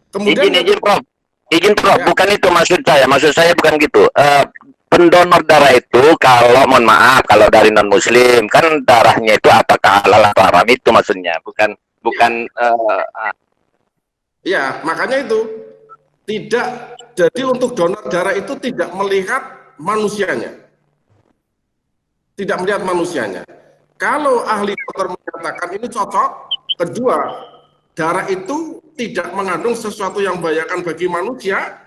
Kemudian izin Prof, ya, bukan itu maksud saya bukan gitu. Pendonor darah itu kalau mohon maaf kalau dari non muslim kan darahnya itu apakah halal atau haram itu maksudnya, bukan ya makanya itu tidak, jadi untuk donor darah itu tidak melihat manusianya, tidak melihat manusianya. Kalau ahli dokter menyatakan ini cocok, kedua, darah itu tidak mengandung sesuatu yang membahayakan bagi manusia,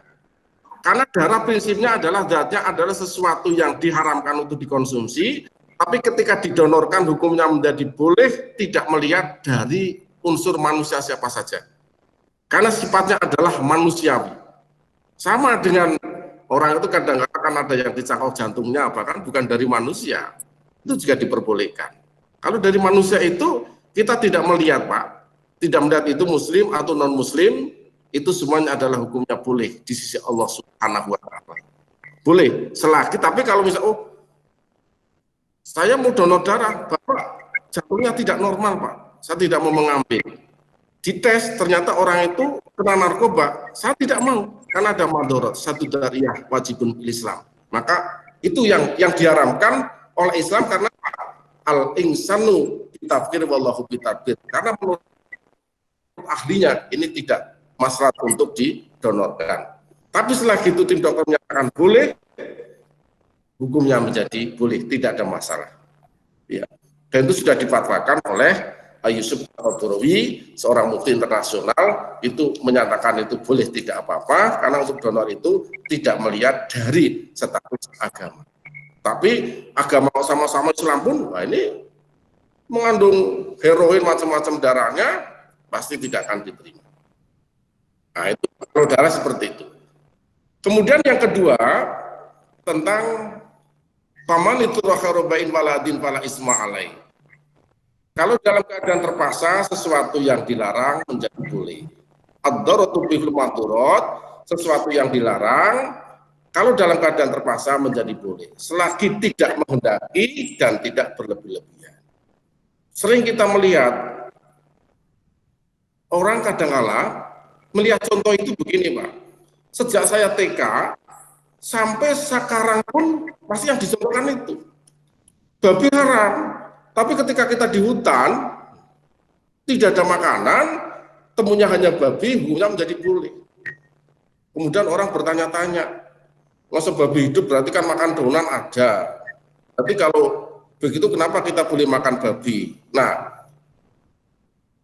karena darah prinsipnya adalah zatnya adalah sesuatu yang diharamkan untuk dikonsumsi, tapi ketika didonorkan hukumnya menjadi boleh, tidak melihat dari unsur manusia siapa saja. Karena sifatnya adalah manusiawi. Sama dengan orang itu kadang-kadang ada yang dicangkau jantungnya, bahkan bukan dari manusia, itu juga diperbolehkan. Kalau dari manusia itu kita tidak melihat, Pak, tidak melihat itu muslim atau non muslim, itu semuanya adalah hukumnya boleh di sisi Allah Subhanahu wa Ta'ala. Boleh selagi, tapi kalau misalnya saya mau donor darah, Bapak jantungnya tidak normal, Pak, saya tidak mau mengambil. Dites ternyata orang itu kena narkoba, saya tidak mau karena ada madorot satu dariyah wajibun Islam. Maka itu yang diharamkan oleh Islam, karena al insanu bitafkir wallahu bitafkir, karena menurut ahlinya ini tidak masalah untuk didonorkan. Tapi setelah itu tim dokter menyatakan boleh, hukumnya menjadi boleh, tidak ada masalah. Ya. Dan itu sudah difatwakan oleh Yusuf Al-Qarawi, seorang mufti internasional, itu menyatakan itu boleh, tidak apa-apa, karena untuk donor itu tidak melihat dari status agama. Tapi agama sama-sama Islam pun, wah ini mengandung heroin macam-macam darahnya, pasti tidak akan diterima. Nah itu kalau darah seperti itu. Kemudian yang kedua, tentang paman itu rakharobain waladin fala isma alaih. Kalau dalam keadaan terpaksa, sesuatu yang dilarang menjadi boleh. Ad-daratu bihul madhurat, sesuatu yang dilarang, kalau dalam keadaan terpaksa menjadi boleh, selagi tidak menghendaki dan tidak berlebih-lebihan. Sering kita melihat orang kadang-kala melihat contoh itu begini, Pak. Sejak saya TK sampai sekarang pun pasti yang dicontohkan itu babi haram. Tapi ketika kita di hutan tidak ada makanan, temunya hanya babi, hukumnya menjadi boleh. Kemudian orang bertanya-tanya, masa babi hidup berarti kan makan daunan ada. Tapi kalau begitu kenapa kita boleh makan babi? Nah,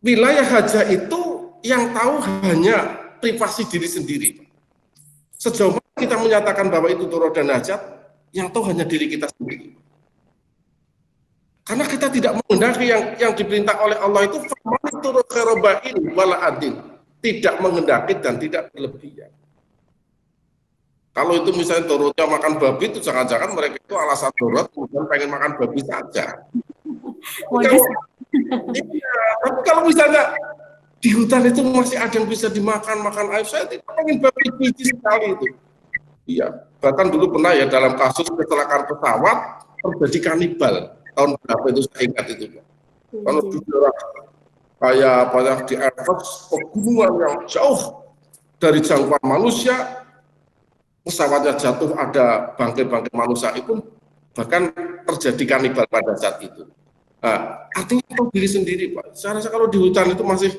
wilayah haja itu yang tahu hanya privasi diri sendiri. Sejauh mana kita menyatakan bahwa itu darurat dan hajat, yang tahu hanya diri kita sendiri. Karena kita tidak menghendaki yang diperintah oleh Allah itu tidak menghendaki dan tidak berlebihan. Kalau itu misalnya daruratnya makan babi, itu jangan-jangan mereka itu alasan darurat kemudian pengen makan babi saja. Tapi kalau misalnya di hutan itu masih ada yang bisa dimakan ayam, saya tidak pengen babi biji sekali itu. Iya, bahkan dulu pernah ya dalam kasus kecelakaan pesawat terjadi kanibal. Tahun berapa itu saya ingat itu, Pak. Kalau di daerah kayak di Everest, pegunungan yang jauh dari jangkauan manusia, pesawatnya jatuh, ada bangkai-bangkai manusia itu, bahkan terjadi kanibal pada saat itu. Nah, artinya tahu diri sendiri, Pak. Saya rasa kalau di hutan itu masih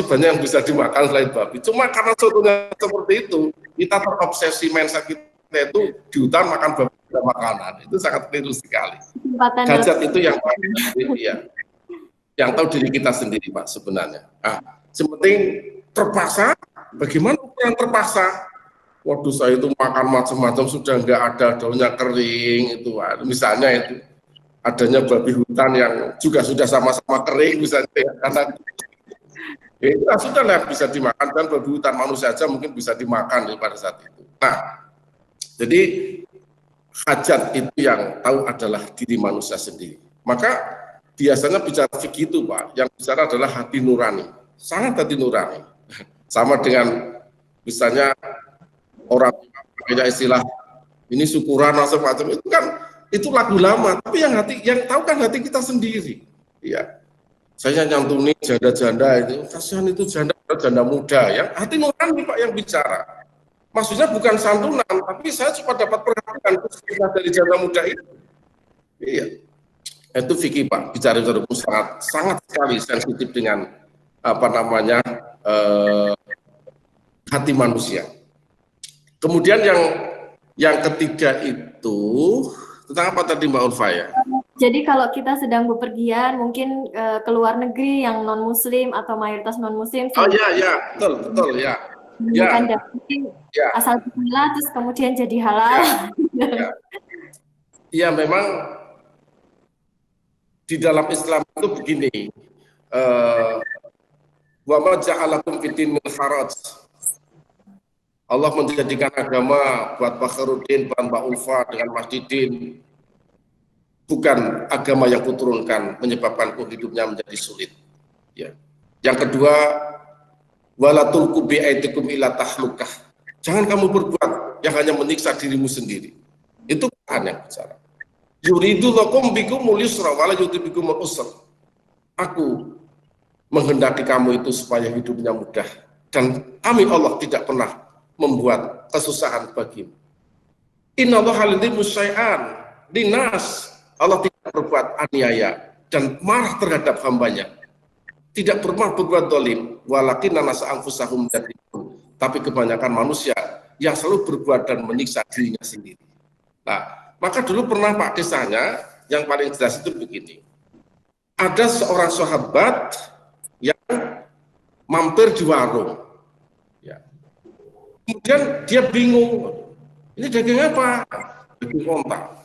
banyak yang bisa dimakan selain babi. Cuma karena contohnya seperti itu, kita terobsesi mindset kita itu di hutan makan babi dan makanan. Itu sangat keliru sekali. Hajat itu yang yang tahu diri kita sendiri, Pak, sebenarnya. Nah, sepenting terpaksa, bagaimana yang terpaksa? Waduh, saya itu makan macam-macam sudah nggak ada, daunnya kering itu, misalnya itu adanya babi hutan yang juga sudah sama-sama kering misalnya, karena ya itu sudah lah bisa dimakan, dan babi hutan manusia saja mungkin bisa dimakan pada saat itu. Nah, jadi hajat itu yang tahu adalah diri manusia sendiri. Maka biasanya bicara fikih itu, Pak, yang bicara adalah hati nurani, sangat hati nurani. Sama dengan misalnya orang punya istilah ini syukuran macam-macam, itu kan itu lagu lama, tapi yang tahu kan hati kita sendiri. Ya. Saya nyantuni janda-janda itu, kasihan itu janda muda yang hati nurani Pak yang bicara. Maksudnya bukan santunan, tapi saya cuma dapat perhatian dari janda muda itu. Iya, itu Vicky Pak, bicara hukum sangat sekali sensitif dengan apa namanya hati manusia. Kemudian yang ketiga itu tentang apa tadi Mbak Ulfa ya? Jadi kalau kita sedang bepergian, mungkin ke luar negeri yang non Muslim atau mayoritas non Muslim. Oh ya, betul ya. Bukan daging asal bismillah terus kemudian jadi halal. Iya memang di dalam Islam itu begini. Wa ma ja'alakum fid-din min haraj. Allah menjadikan agama buat Pak Khairudin, Mbak Ulfa dengan Mas Didin bukan agama yang kuturunkan menyebabkan hidupnya menjadi sulit. Ya. Yang kedua, wala tulqu bi'aidikum ila tahlukah. Jangan kamu berbuat yang hanya menyiksa dirimu sendiri. Itu Quran yang bicara. Yuridu lakum bikumul yusra wala yuridu bikumul usra. Aku menghendaki kamu itu supaya hidupnya mudah dan kami Allah tidak pernah membuat kesusahan bagimu. Innallaha yudhibbu syai'an dinas. Allah tidak berbuat aniaya dan marah terhadap hambanya. Tidak pernah berbuat dolim. Walakinna nasa anfusahum yadhlimun. Tapi kebanyakan manusia yang selalu berbuat dan menyiksa dirinya sendiri. Nah, maka dulu pernah Pak kisahnya yang paling jelas itu begini. Ada seorang sahabat yang mampir di warung. Ya. Kemudian dia bingung, ini daging apa? Daging onta.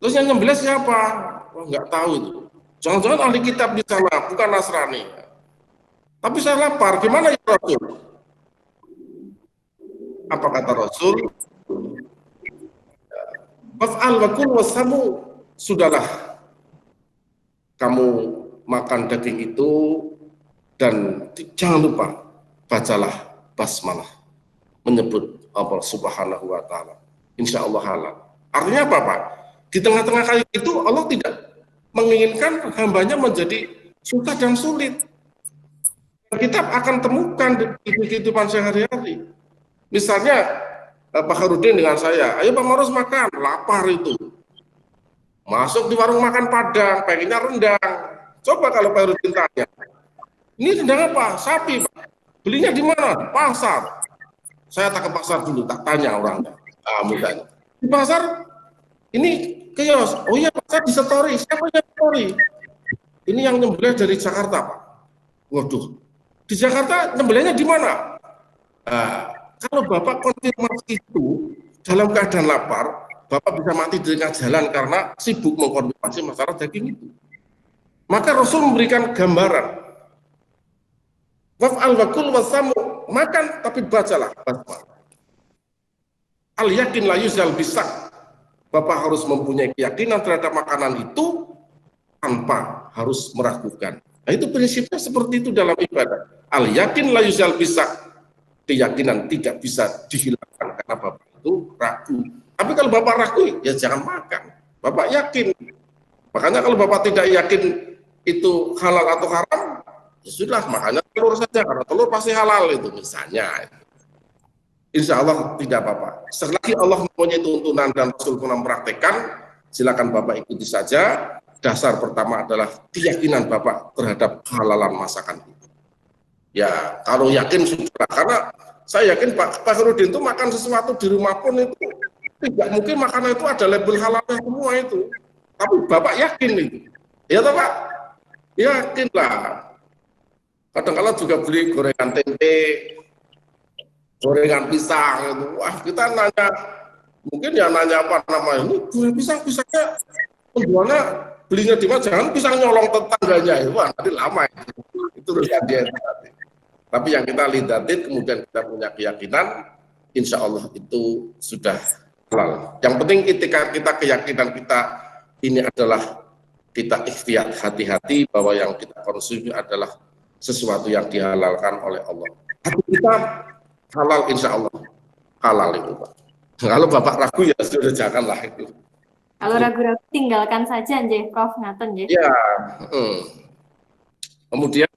Terus yang nyembelih siapa? Wah, nggak tahu itu. Jangan-jangan ahli kitab di sana, bukan Nasrani. Tapi saya lapar, gimana ya Rasul? Apa kata Rasul? Waf'al wa kul wasamu. Sudahlah, kamu makan daging itu dan jangan lupa bacalah basmalah menyebut Allah Subhanahu wa taala. Insya Allah halal. Artinya apa Pak? Di tengah-tengah kali itu Allah tidak menginginkan hambanya menjadi susah dan sulit. Kita akan temukan di kehidupan sehari-hari. Misalnya Pak Khairudin dengan saya, ayo Pak Marus makan, lapar itu. Masuk di warung makan Padang, pengennya rendang. Coba kalau Pak Khairudin tanya, ini rendang apa? Sapi Pak. Belinya di mana? Pasar. Saya tak ke pasar dulu, tak tanya orangnya. Mudahnya. Di pasar, ini kios. Oh iya, pasar di Setori. Siapa yang Setori? Ini yang nyembelih dari Jakarta Pak. Waduh, di Jakarta nyembelihnya di mana? Kalau Bapak konfirmasi itu dalam keadaan lapar, Bapak bisa mati di tengah jalan karena sibuk mengkonfirmasi masalah daging itu. Maka Rasul memberikan gambaran. Waf'al wa kul wasamu, makan tapi bacalah basmalah. Al yakin la yuzal bisak. Bapak harus mempunyai keyakinan terhadap makanan itu tanpa harus meragukan. Nah, itu prinsipnya seperti itu dalam ibadah. Al yakin la yuzal bisak. Keyakinan tidak bisa dihilangkan karena Bapak itu ragu. Tapi kalau Bapak ragu, ya jangan makan. Bapak yakin. Makanya kalau Bapak tidak yakin itu halal atau haram, ya sudah, makanya telur saja, karena telur pasti halal itu misalnya. Insya Allah tidak apa-apa. Selagi Allah mempunyai tuntunan dan Rasul pernah mempraktekkan, silakan Bapak ikuti saja. Dasar pertama adalah keyakinan Bapak terhadap halalan masakan itu. Ya, kalau yakin sudah, karena saya yakin Pak Khairudin itu makan sesuatu di rumah pun itu tidak mungkin makanan itu ada label halalnya semua itu. Tapi Bapak yakin itu. Ya toh Pak? Yakinlah. Kadang-kadang juga beli gorengan tempe, gorengan pisang itu. Wah, kita nanya, mungkin ya nanya apa namanya, ini gorengan pisangnya penjualnya belinya di mana? Jangan pisang nyolong tetangganya. Wah, nanti lama itu urusan dia nanti. Tapi yang kita lihatin kemudian kita punya keyakinan, insya Allah itu sudah halal. Yang penting ketika kita keyakinan kita ini adalah kita ikhtiar hati-hati bahwa yang kita konsumsi adalah sesuatu yang dihalalkan oleh Allah. Hati kita halal, insya Allah halal itu Pak. Kalau Bapak ragu ya sudah janganlah itu. Kalau ragu-ragu tinggalkan saja nggih Prof ngaten nggih. Ya. Kemudian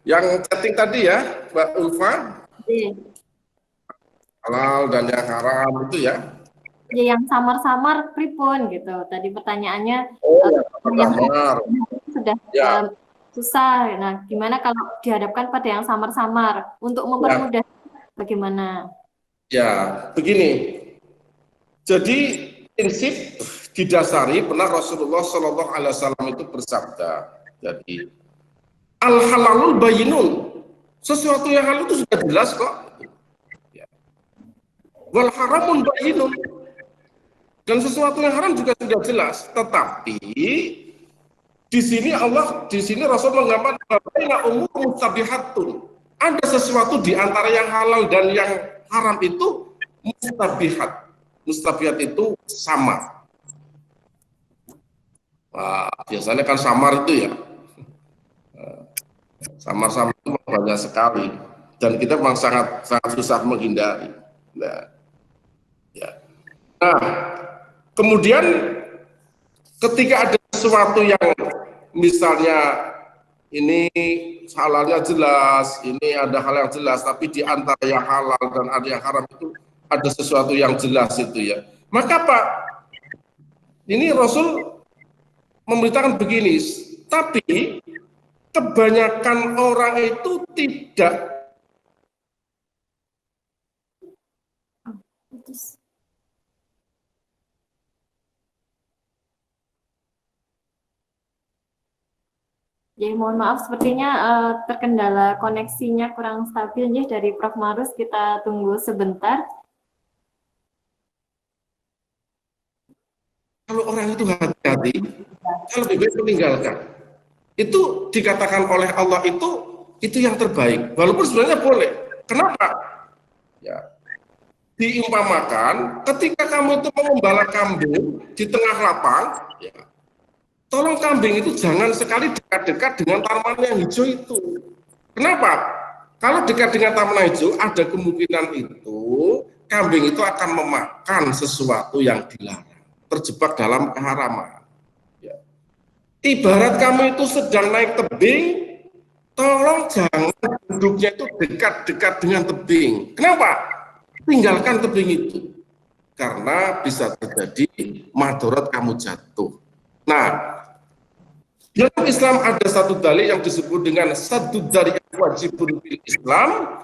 yang chatting tadi ya, Mbak Ulfa, Iya. halal dan yang haram itu ya. Ya yang samar-samar pripun gitu. Tadi pertanyaannya Oh ya, yang samar. sudah Ya, susah. Nah, gimana kalau dihadapkan pada yang samar-samar untuk mempermudah bagaimana? ya, begini. Jadi prinsip didasari benar Rasulullah Shallallahu Alaihi Wasallam itu bersabda. Jadi al halalul bayinun, sesuatu yang halal itu sudah jelas kok. Ya. Wal haramun bayinun, dan sesuatu yang haram juga sudah jelas. Tetapi di sini Rasul menggambarkan bahwa umur mustabihatun. Ada sesuatu di antara yang halal dan yang haram itu mustabihat. Mustabihat itu sama. Nah, biasanya kan samar itu ya. Samar-samar itu banyak sekali. Dan kita memang sangat susah menghindari. Nah, ya. Nah, kemudian ketika ada sesuatu yang misalnya ini halalnya jelas, ini ada hal yang jelas, tapi di antara yang halal dan ada yang haram itu ada sesuatu yang jelas itu ya. Maka Pak, ini Rasul memberitakan begini, tapi kebanyakan orang itu tidak Jadi mohon maaf sepertinya terkendala koneksinya kurang stabil ya dari Prof. Marus, kita tunggu sebentar. kalau orang itu hati-hati, kalau lebih baik meninggalkan. Itu dikatakan oleh Allah itu yang terbaik. Walaupun sebenarnya boleh. Kenapa? Ya, diumpamakan ketika kamu itu mengembala kambing di tengah lapang, ya, tolong kambing itu jangan sekali dekat-dekat dengan tanaman yang hijau itu. Kenapa? Kalau dekat dengan tanaman hijau, ada kemungkinan itu kambing itu akan memakan sesuatu yang dilarang, terjebak dalam keharaman. Ya. Ibarat kamu itu sedang naik tebing, tolong jangan duduknya itu dekat-dekat dengan tebing. Kenapa? Tinggalkan tebing itu. Karena bisa terjadi madorot kamu jatuh. Nah, dalam Islam ada satu dalil yang disebut dengan satu dari wajibun fil Islam,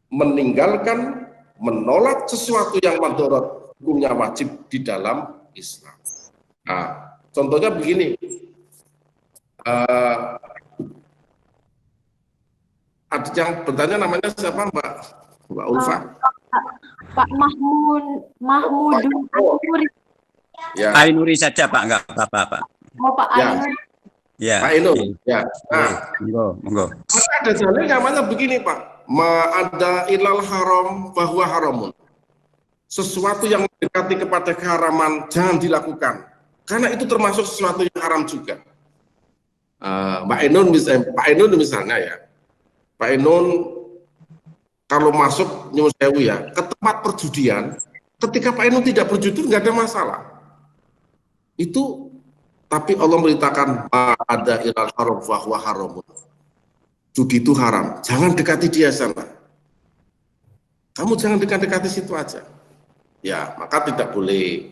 meninggalkan, menolak sesuatu yang madorot, hukumnya wajib di dalam Islam. Nah, contohnya begini, ada yang bertanya namanya siapa Mbak Ulfa? Pak Mahmudun Anuri. Ya. Pak Inuri saja Pak, enggak apa-apa Pak. Oh Pak Ya. Ainur. Ya. Pak Inul. Ya. Nah, Monggo. maka ada dalil namanya begini Pak, ma'ada ilal haram bahwa haramun. Sesuatu yang mendekati kepada keharaman jangan dilakukan, karena itu termasuk sesuatu yang haram juga. Pak Ainun misalnya ya, Pak Ainun kalau masuk Nyuwun Sewu ya ke tempat perjudian, ketika Pak Ainun tidak berjudi nggak ada masalah. Itu tapi Allah memberitakan ada ilal haram bahwa haramun. Judi itu haram, jangan dekati dia sana. Kamu jangan dekat-dekati situ aja. Ya, maka tidak boleh.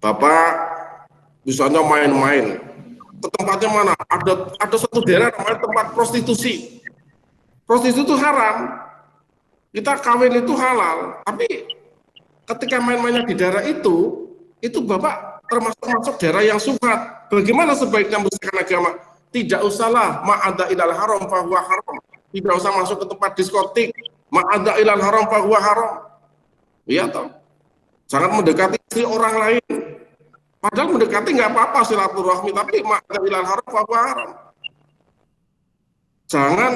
Bapak misalnya main-main ke tempatnya mana? Ada satu daerah namanya tempat prostitusi. Prostitusi itu haram. Kita kawin itu halal. Tapi ketika main-mainnya di daerah itu Bapak termasuk daerah yang subhat. Bagaimana sebaiknya membesarkan agama? Tidak usahlah ma'ada ilal haram fahuwa haram. Tidak usah masuk ke tempat diskotik. Ma'ada ilal haram fahuwa haram. Iya toh. Jangan mendekati istri orang lain. Padahal mendekati nggak apa-apa silaturahmi, tapi ma'ada ilal haram fahuwa haram. Jangan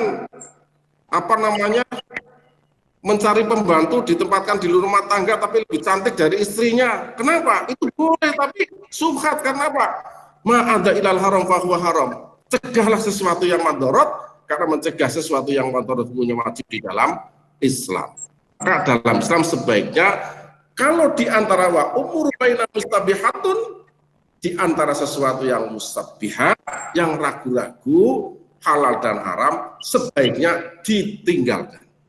mencari pembantu ditempatkan di rumah tangga tapi lebih cantik dari istrinya. Kenapa? Itu boleh tapi subhat. Kenapa? Ma'ada ilal haram fahuwa haram. Cegahlah sesuatu yang madorot, karena mencegah sesuatu yang madorot punya wajib di dalam Islam. Maka dalam Islam sebaiknya kalau di antara wa umur baina mustabihatun, di antara sesuatu yang mustabihat, yang ragu-ragu, halal dan haram, sebaiknya ditinggalkan.